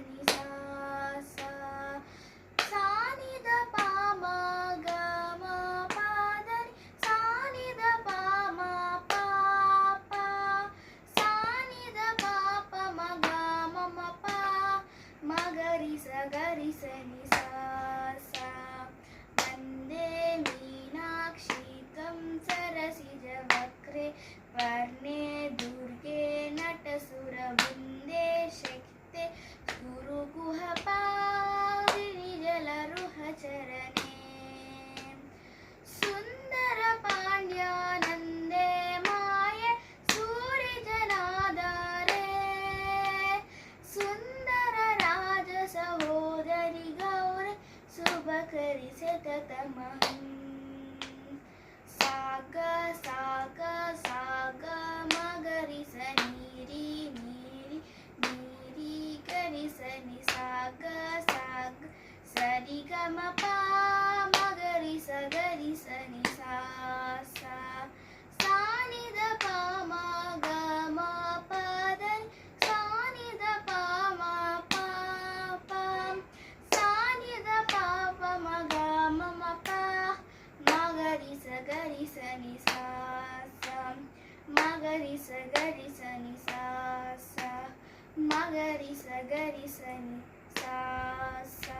ನಿ ಸಾ ಸಾ ಸಾ ನಿ ದ ಪ ಮ ಗ ಮ ಪ ದ ನಿ ಸಾ ನಿ ದ ಪ ಮ ಪ ಪ ಸಾ ನಿ ದ ಪ ಪ ಮ ಗ ಮ ಮ ಪ ಮ ಗ ರಿ ಸ ನಿ ಸಾ ಸಾ ವಂದೇ ಮೀನಾಕ್ಷಿ ತ್ವಂ ಸರಸಿಜ ವಕ್ರೆ ವರ್ಣೆ ದುರ್ಗೆ ನಟಸುರಬೃಂದೆ ಶಕ್ತೆ ಗುರುಗುಹ ಪಾವಿನಿ ಜಲರುಹ ಚರಣೆ ಸುಂದರ ಪಾಂಡ್ಯಾನಂದೆ ಮಾಯೆ ಸೂರಿ ಜನಾಧಾರೆ ಸುಂದರ ರಾಜ ಸಹೋದರಿ ಗೌರಿ ಶುಭಕರಿ ಸತತಮಹಂ ಸಾಗ ಸಾಗ ಸಾಗ ಮಗರಿ ನೀರಿ ನೀರಿ ನೀರಿ ಗರಿ ಸನಿ ಸಾಗ ಸಾಗ ಸರಿ ಗಮ ಪ ಮಗರಿ ಸಗರಿ ಸನಿ ಸಾ ಸಾ ಸಾ ನಿ ದ ಪ ಮ ಗ ಮ ಪ ದ ನಿ ಸಾ ನಿ ದ ಪ ಮ ಪ ಪ ಸಾ ನಿ ದ ಪ ಪ ಮ ಗ ಮ ಮ ಪ ಮಗರಿ ಸನಿ ಸಾ ಸಾ ಮಗರಿ ಸನಿ ಸಾ ಸಾ ಮಗರಿ ಸನಿ ಸಾ ಸಾ